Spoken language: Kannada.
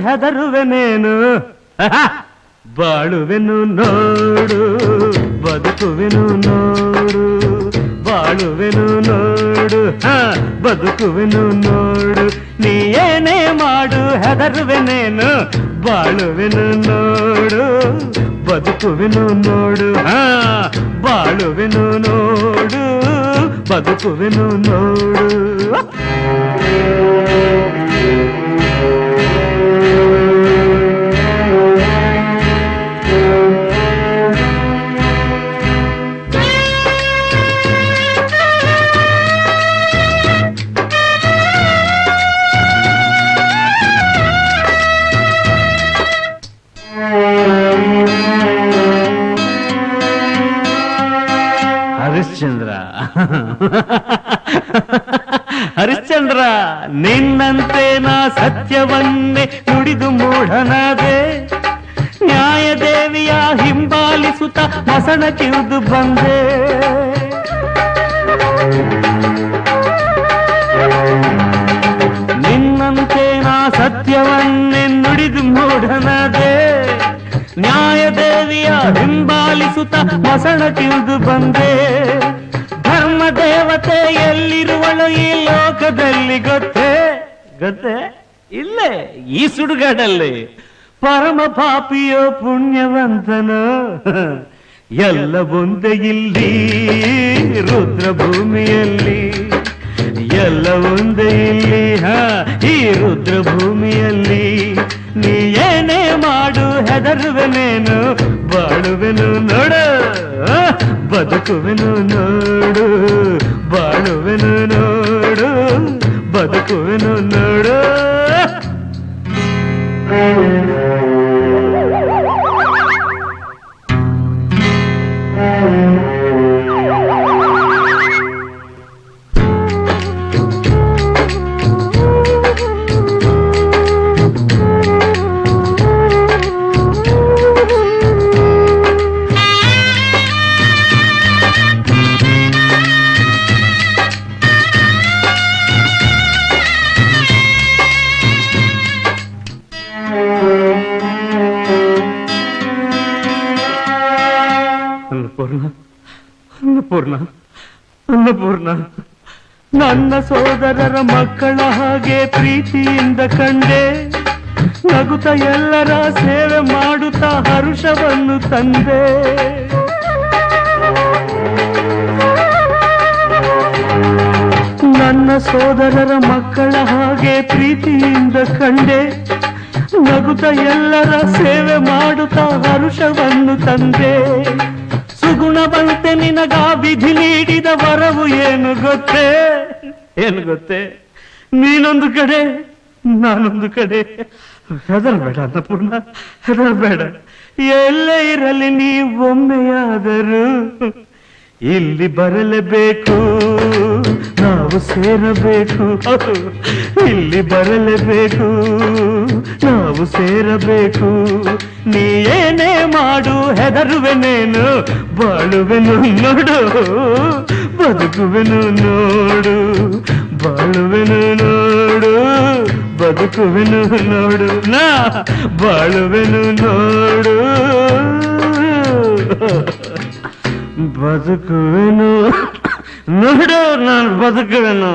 ಹೆದರುವೆನೇನು ಬಾಳುವೆನು ನೋಡು ಬದುಕುವೆನು ನೋಡು ಬಾಳುವೆನು ನೋಡು ಬದುಕುವೆನು ನೋಡು ನೀ ಏನೇ ಮಾಡು ಹೆದರುವೆನೇನು ಬಾಳುವೆನು ನೋಡು ಬದುಕುವೆನು ನೋಡು ಬಾಳುವೆನು ನೋಡು ಬದುಕುವೆನು ನೋಡು ಹರಿಶ್ಚಂದ್ರ ಹರಿಶ್ಚಂದ್ರ ನಿನ್ನಂತೆ ನಾ ಸತ್ಯವನ್ನೇ ನುಡಿದು ಮೂಢನಾದೆ ನ್ಯಾಯದೇವಿಯ ಹಿಂಬಾಲಿಸುತ್ತ ಮಸಣ ಕಿರಿದು ಬಂದೆ ನಿನ್ನಂತೆ ನಾ ಸತ್ಯವನ್ನೇ ನುಡಿದು ಮೂಢನಾದೆ ನ್ಯಾಯದೇವಿಯ ಹಿಂಬಾಲಿಸುತ್ತ ಮಸಣ ಕಿರಿದು ಬಂದೆ ಧರ್ಮ ದೇವತೆ ಎಲ್ಲಿರುವಳು ಈ ಲೋಕದಲ್ಲಿ ಗೊತ್ತೇ ಗೊತ್ತೇ ಇಲ್ಲೇ ಈ ಸುಡುಗಾಡಲ್ಲಿ ಪರಮ ಪಾಪಿಯೋ ಪುಣ್ಯವಂತನೋ ಎಲ್ಲ ಒಂದೇ ಇಲ್ಲಿ ರುದ್ರಭೂಮಿಯಲ್ಲಿ ಎಲ್ಲ ಒಂದೇ ಇಲ್ಲಿ ಈ ರುದ್ರಭೂಮಿಯಲ್ಲಿ ನೀ ಏನೇ ಮಾಡು ಹೆದರುವೆನೇನು ಬಾಳುವೆನು ನೋಡು ಬದುಕುವೆನು ನೋಡು ಬಾಳುವೆನು ನೋಡು ಬದುಕುವೆನು ನೋಡು ಅನ್ನಪೂರ್ಣ ಅನ್ನಪೂರ್ಣ ನನ್ನ ಸೋದರರ ಮಕ್ಕಳ ಹಾಗೆ ಪ್ರೀತಿಯಿಂದ ಕಂಡೆ ನಗುತ್ತ ಎಲ್ಲರ ಸೇವೆ ಮಾಡುತ್ತಾ ಹರುಷವನ್ನು ತಂದೆ ನನ್ನ ಸೋದರರ ಮಕ್ಕಳ ಹಾಗೆ ಪ್ರೀತಿಯಿಂದ ಕಂಡೆ ನಗುತ್ತ ಎಲ್ಲರ ಸೇವೆ ಮಾಡುತ್ತಾ ಹರುಷವನ್ನು ತಂದೆ ಸುಗುಣವಂತೆ ನಿನಗ ವಿಧಿ ನೀಡಿದ ವರವು ಏನು ಗೊತ್ತೇ ಏನು ಗೊತ್ತೇ ನೀನೊಂದು ಕಡೆ ನಾನೊಂದು ಕಡೆ ಹೆದರಬೇಡ ಅನ್ನಪೂರ್ಣ ಹೆದರಬೇಡ ಎಲ್ಲೇ ಇರಲಿ ನೀ ಒಮ್ಮೆಯಾದರೂ ಇಲ್ಲಿ ಬರಲೇಬೇಕು ನಾವು ಸೇರಬೇಕು ಇಲ್ಲಿ ಬರಲೇಬೇಕು ನಾವು ಸೇರಬೇಕು ನೀ ಏನೇ ಮಾಡು ಹೆದರುವೆನೇನು ಬಾಳುವೆನು ನೋಡು ಬದುಕುವೆನು ನೋಡು ಬಾಳುವೆನು ನೋಡು ಬದುಕುವೆನು ನೋಡು ನಾ ಬಾಳುವೆನು ನೋಡು ಬದುಕುವೆನು ನೋಡು ನಾನು ಬದುಕುವೆನು